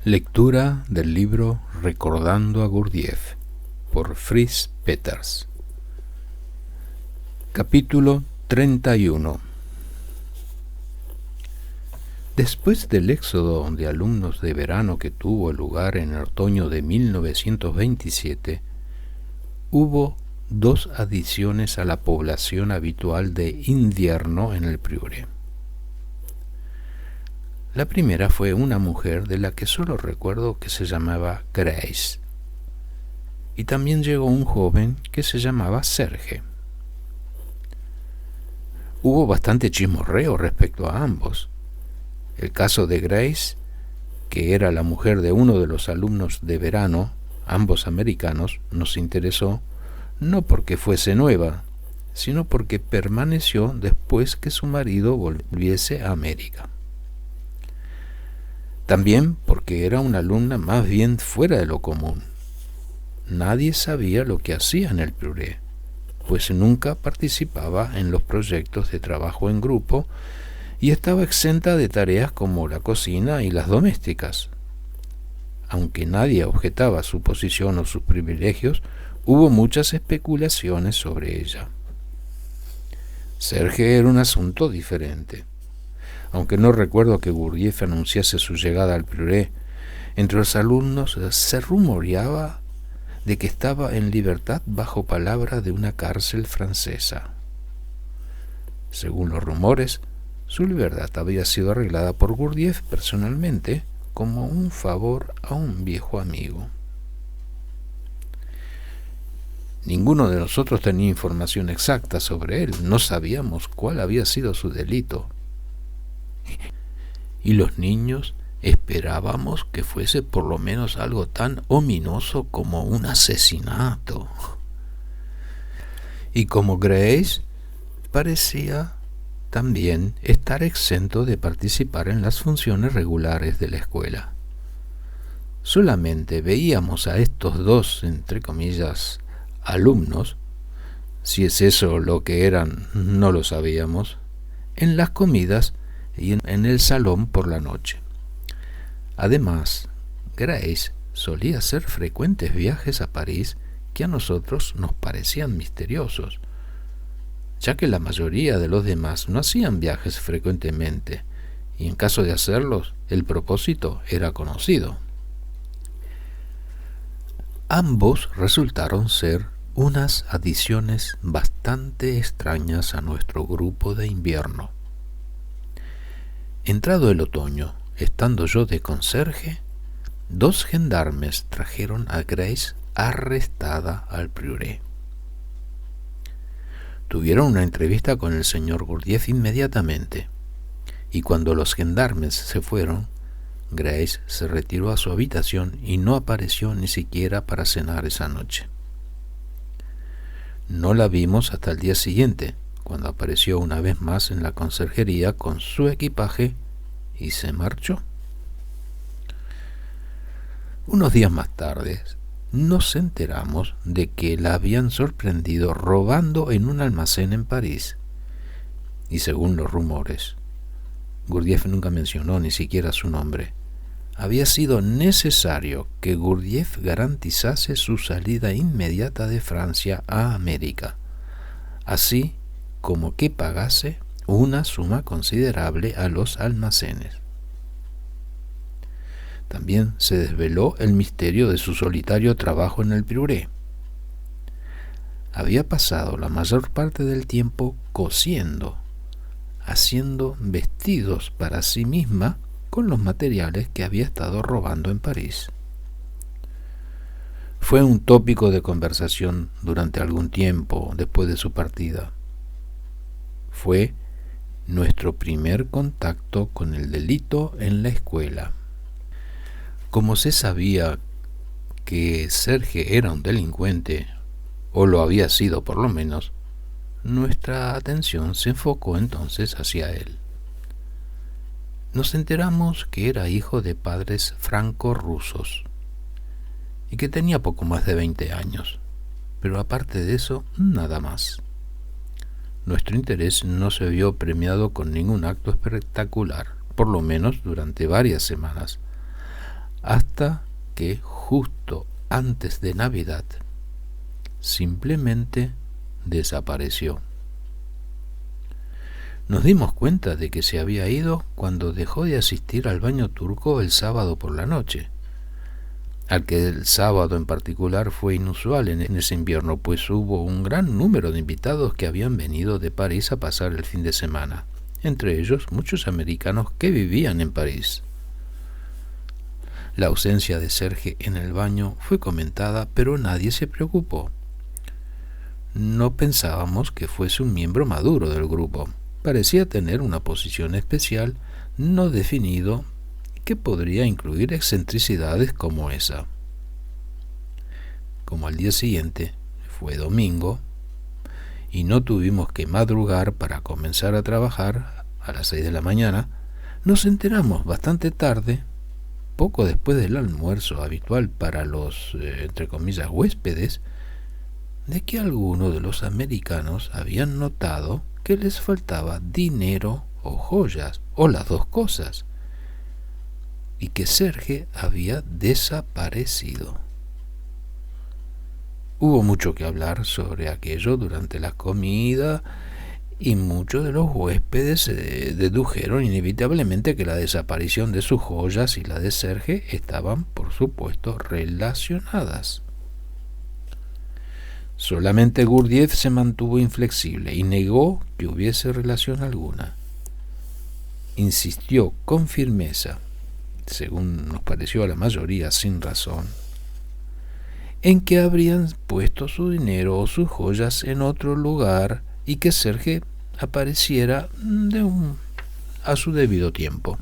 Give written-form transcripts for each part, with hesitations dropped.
Lectura del libro Recordando a Gurdjieff por Fritz Peters. Capítulo 31. Después del éxodo de alumnos de verano que tuvo lugar en el otoño de 1927, hubo dos adiciones a la población habitual de invierno en el Priure. La primera fue una mujer de la que solo recuerdo que se llamaba Grace. Y también llegó un joven que se llamaba Serge. Hubo bastante chismorreo respecto a ambos. El caso de Grace, que era la mujer de uno de los alumnos de verano, ambos americanos, nos interesó no porque fuese nueva, sino porque permaneció después que su marido volviese a América. También porque era una alumna más bien fuera de lo común. Nadie sabía lo que hacía en el Priure, pues nunca participaba en los proyectos de trabajo en grupo y estaba exenta de tareas como la cocina y las domésticas. Aunque nadie objetaba su posición o sus privilegios, hubo muchas especulaciones sobre ella. Serge era un asunto diferente. Aunque no recuerdo que Gurdjieff anunciase su llegada al Priure, entre los alumnos se rumoreaba de que estaba en libertad bajo palabra de una cárcel francesa. Según los rumores, su libertad había sido arreglada por Gurdjieff personalmente como un favor a un viejo amigo. Ninguno de nosotros tenía información exacta sobre él, no sabíamos cuál había sido su delito. Y los niños esperábamos que fuese por lo menos algo tan ominoso como un asesinato. Y como Grace parecía también estar exento de participar en las funciones regulares de la escuela. Solamente veíamos a estos dos, entre comillas, alumnos, si es eso lo que eran, no lo sabíamos, en las comidas y en el salón por la noche. Además, Grace solía hacer frecuentes viajes a París que a nosotros nos parecían misteriosos, ya que la mayoría de los demás no hacían viajes frecuentemente, y en caso de hacerlos, el propósito era conocido. Ambos resultaron ser unas adiciones bastante extrañas a nuestro grupo de invierno. Entrado el otoño, estando yo de conserje, dos gendarmes trajeron a Grace arrestada al Priure. Tuvieron una entrevista con el señor Gurdjieff inmediatamente, y cuando los gendarmes se fueron, Grace se retiró a su habitación y no apareció ni siquiera para cenar esa noche. No la vimos hasta el día siguiente, cuando apareció una vez más en la conserjería con su equipaje y se marchó. Unos días más tarde nos enteramos de que la habían sorprendido robando en un almacén en París. Y según los rumores, Gurdjieff nunca mencionó ni siquiera su nombre, había sido necesario que Gurdjieff garantizase su salida inmediata de Francia a América, así como que pagase una suma considerable a los almacenes. También se desveló el misterio de su solitario trabajo en el Priure. Había pasado la mayor parte del tiempo cosiendo, haciendo vestidos para sí misma con los materiales que había estado robando en París. Fue un tópico de conversación durante algún tiempo después de su partida. Fue nuestro primer contacto con el delito en la escuela. Como se sabía que Serge era un delincuente, o lo había sido por lo menos, nuestra atención se enfocó entonces hacia él. Nos enteramos que era hijo de padres franco-rusos y que tenía poco más de 20 años, pero aparte de eso, nada más. Nuestro interés no se vio premiado con ningún acto espectacular, por lo menos durante varias semanas, hasta que justo antes de Navidad simplemente desapareció. Nos dimos cuenta de que se había ido cuando dejó de asistir al baño turco el sábado por la noche, al que el sábado en particular fue inusual en ese invierno, pues hubo un gran número de invitados que habían venido de París a pasar el fin de semana, entre ellos muchos americanos que vivían en París. La ausencia de Serge en el baño fue comentada, pero nadie se preocupó. No pensábamos que fuese un miembro maduro del grupo. Parecía tener una posición especial no definido que podría incluir excentricidades como esa. Como al día siguiente fue domingo y no tuvimos que madrugar para comenzar a trabajar a las 6 de la mañana, nos enteramos bastante tarde, poco después del almuerzo habitual para los, entre comillas, huéspedes, de que algunos de los americanos habían notado que les faltaba dinero o joyas, o las dos cosas, y que Serge había desaparecido. Hubo mucho que hablar sobre aquello durante la comida, y muchos de los huéspedes dedujeron inevitablemente que la desaparición de sus joyas y la de Serge estaban, por supuesto, relacionadas. Solamente Gurdjieff se mantuvo inflexible y negó que hubiese relación alguna. Insistió con firmeza, según nos pareció a la mayoría sin razón, en que habrían puesto su dinero o sus joyas en otro lugar y que Serge apareciera a su debido tiempo.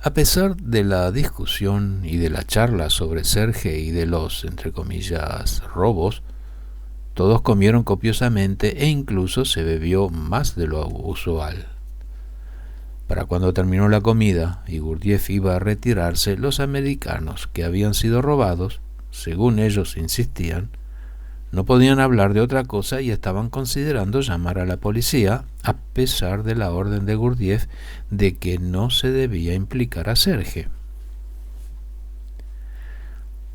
A pesar de la discusión y de la charla sobre Serge y de los, entre comillas, robos, todos comieron copiosamente e incluso se bebió más de lo usual. Para cuando terminó la comida y Gurdjieff iba a retirarse, los americanos que habían sido robados, según ellos insistían, no podían hablar de otra cosa y estaban considerando llamar a la policía, a pesar de la orden de Gurdjieff de que no se debía implicar a Serge.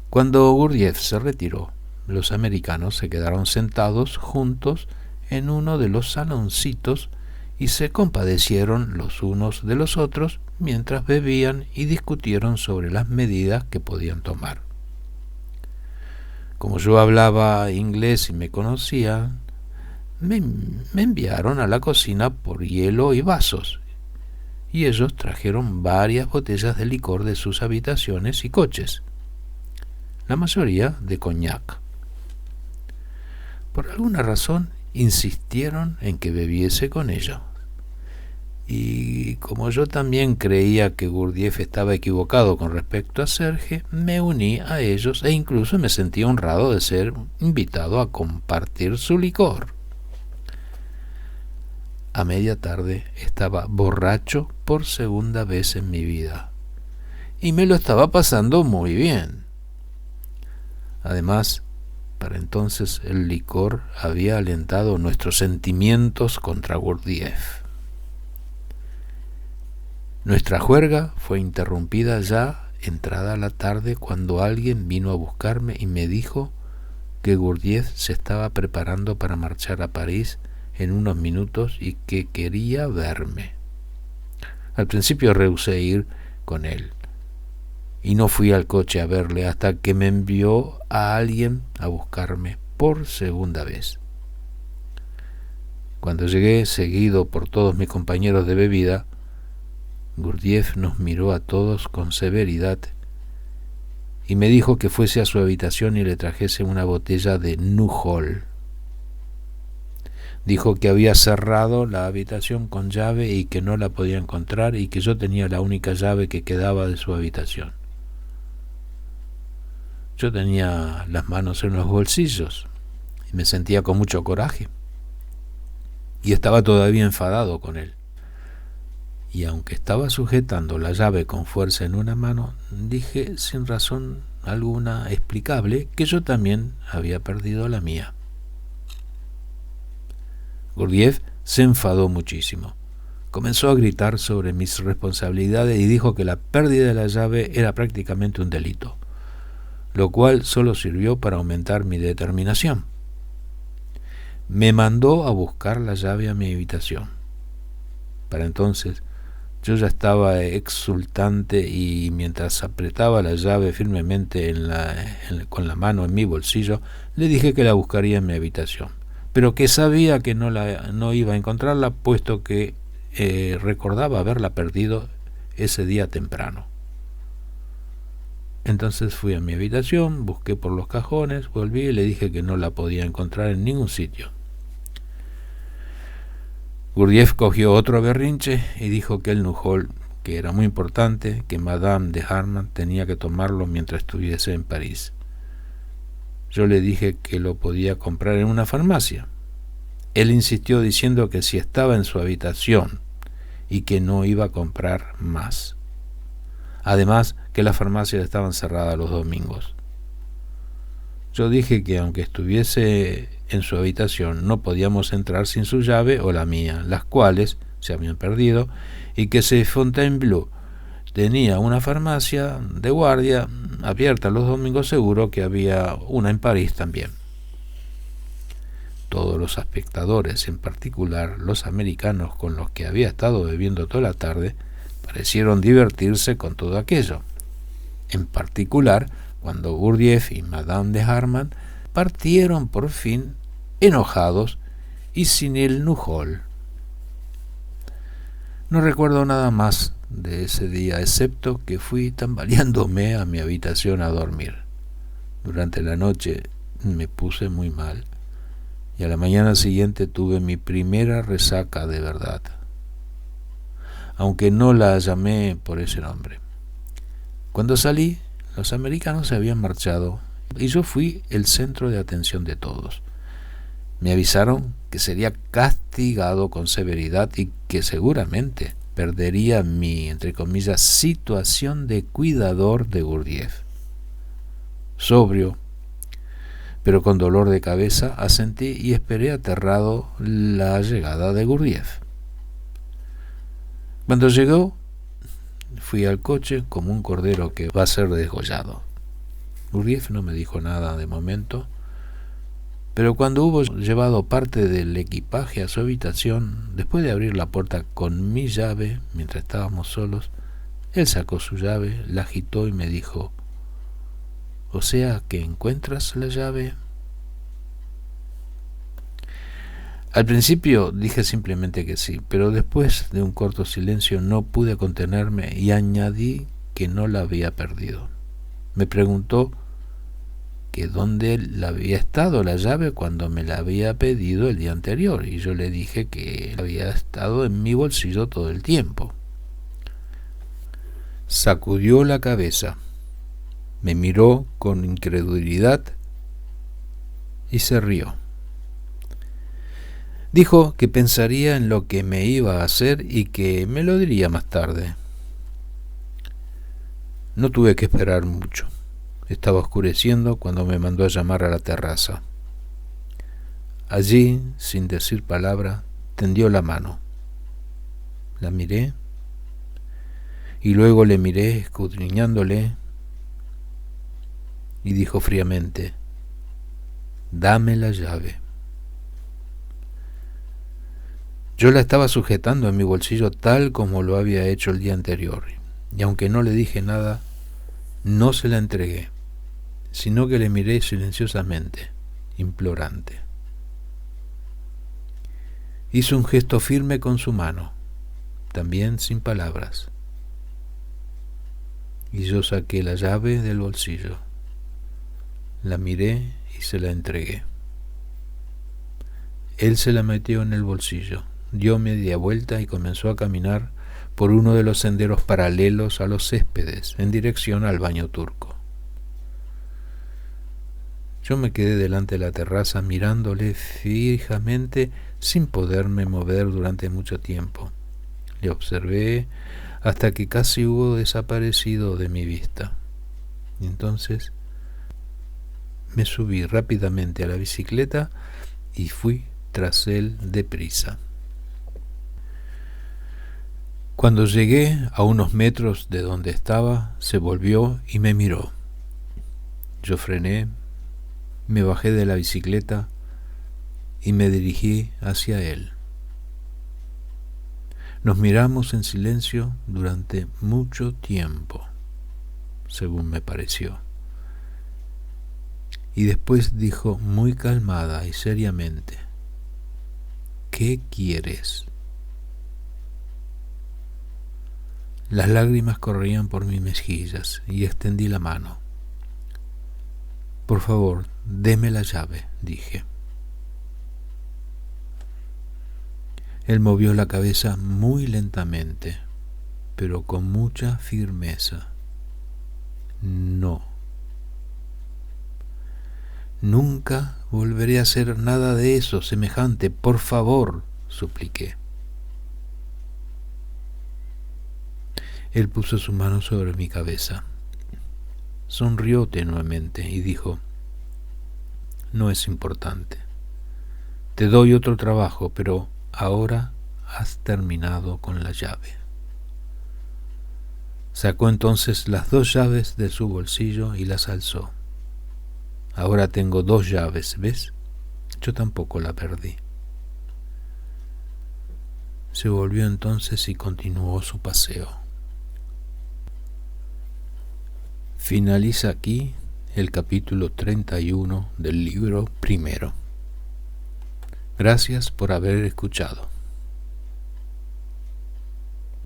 Cuando Gurdjieff se retiró, los americanos se quedaron sentados juntos en uno de los saloncitos y se compadecieron los unos de los otros mientras bebían y discutieron sobre las medidas que podían tomar. Como yo hablaba inglés y me conocían, me enviaron a la cocina por hielo y vasos, y ellos trajeron varias botellas de licor de sus habitaciones y coches, la mayoría de coñac. Por alguna razón insistieron en que bebiese con ellos, y como yo también creía que Gurdjieff estaba equivocado con respecto a Serge, me uní a ellos e incluso me sentí honrado de ser invitado a compartir su licor. A media tarde estaba borracho por segunda vez en mi vida, y me lo estaba pasando muy bien. Además, para entonces el licor había alentado nuestros sentimientos contra Gurdjieff. Nuestra juerga fue interrumpida ya entrada la tarde cuando alguien vino a buscarme y me dijo que Gurdjieff se estaba preparando para marchar a París en unos minutos y que quería verme. Al principio rehusé ir con él y no fui al coche a verle hasta que me envió a alguien a buscarme por segunda vez. Cuando llegué, seguido por todos mis compañeros de bebida, Gurdjieff nos miró a todos con severidad y me dijo que fuese a su habitación y le trajese una botella de Nuhol. Dijo que había cerrado la habitación con llave y que no la podía encontrar y que yo tenía la única llave que quedaba de su habitación. Yo tenía las manos en los bolsillos y me sentía con mucho coraje y estaba todavía enfadado con él. Y aunque estaba sujetando la llave con fuerza en una mano, dije sin razón alguna explicable que yo también había perdido la mía. Gurdjieff se enfadó muchísimo, Comenzó a gritar sobre mis responsabilidades y dijo que la pérdida de la llave era prácticamente un delito, lo cual solo sirvió para aumentar mi determinación. Me mandó a buscar la llave a mi habitación. Para entonces yo ya estaba exultante y mientras apretaba la llave firmemente con la mano en mi bolsillo, le dije que la buscaría en mi habitación, pero que sabía que no iba a encontrarla, puesto que recordaba haberla perdido ese día temprano. Entonces fui a mi habitación, busqué por los cajones, volví y le dije que no la podía encontrar en ningún sitio. Gurdjieff cogió otro berrinche y dijo que el Nujol, que era muy importante, que Madame de Harman tenía que tomarlo mientras estuviese en París. Yo le dije que lo podía comprar en una farmacia. Él insistió diciendo que si estaba en su habitación y que no iba a comprar más. Además, que las farmacias estaban cerradas los domingos. Yo dije que aunque estuviese en su habitación, no podíamos entrar sin su llave o la mía, las cuales se habían perdido, y que si Fontainebleau tenía una farmacia de guardia abierta los domingos, seguro que había una en París también. Todos los espectadores, en particular los americanos con los que había estado bebiendo toda la tarde, parecieron divertirse con todo aquello. En particular, cuando Gurdjieff y Madame de Harman partieron por fin enojados y sin el Nujol. No recuerdo nada más de ese día, excepto que fui tambaleándome a mi habitación a dormir. Durante la noche me puse muy mal y a la mañana siguiente tuve mi primera resaca de verdad, aunque no la llamé por ese nombre. Cuando salí, los americanos se habían marchado y yo fui el centro de atención de todos. Me avisaron que sería castigado con severidad y que seguramente perdería mi, entre comillas, situación de cuidador de Gurdjieff. Sobrio, pero con dolor de cabeza, asentí y esperé aterrado la llegada de Gurdjieff. Cuando llegó, fui al coche como un cordero que va a ser degollado. Gurdjieff no me dijo nada de momento, pero cuando hubo llevado parte del equipaje a su habitación, después de abrir la puerta con mi llave, mientras estábamos solos, él sacó su llave, la agitó y me dijo: «¿O sea que encuentras la llave?». Al principio dije simplemente que sí, pero después de un corto silencio no pude contenerme y añadí que no la había perdido. Me preguntó que dónde la había estado la llave cuando me la había pedido el día anterior, y yo le dije que había estado en mi bolsillo todo el tiempo. Sacudió la cabeza, me miró con incredulidad y se rió. Dijo que pensaría en lo que me iba a hacer y que me lo diría más tarde. No tuve que esperar mucho. Estaba oscureciendo cuando me mandó a llamar a la terraza. Allí, sin decir palabra, tendió la mano. La miré y luego le miré escudriñándole y dijo fríamente: «Dame la llave». Yo la estaba sujetando en mi bolsillo tal como lo había hecho el día anterior, y aunque no le dije nada, no se la entregué, sino que le miré silenciosamente, implorante. Hizo un gesto firme con su mano, también sin palabras, y yo saqué la llave del bolsillo, la miré y se la entregué. Él se la metió en el bolsillo, dio media vuelta y comenzó a caminar por uno de los senderos paralelos a los céspedes en dirección al baño turco. Yo me quedé delante de la terraza mirándole fijamente sin poderme mover durante mucho tiempo. Le observé hasta que casi hubo desaparecido de mi vista. Y entonces me subí rápidamente a la bicicleta y fui tras él deprisa. Cuando llegué a unos metros de donde estaba, se volvió y me miró. Yo frené, me bajé de la bicicleta y me dirigí hacia él. Nos miramos en silencio durante mucho tiempo, según me pareció. Y después dijo muy calmada y seriamente: ¿qué quieres? Las lágrimas corrían por mis mejillas y extendí la mano. Por favor, deme la llave, dije. Él movió la cabeza muy lentamente, pero con mucha firmeza. No. Nunca volveré a hacer nada de eso semejante, por favor, supliqué. Él puso su mano sobre mi cabeza. Sonrió tenuemente y dijo: no es importante. Te doy otro trabajo, pero ahora has terminado con la llave. Sacó entonces las 2 llaves de su bolsillo y las alzó. Ahora tengo 2 llaves, ¿ves? Yo tampoco la perdí. Se volvió entonces y continuó su paseo. Finaliza aquí el capítulo 31 del libro primero. Gracias por haber escuchado.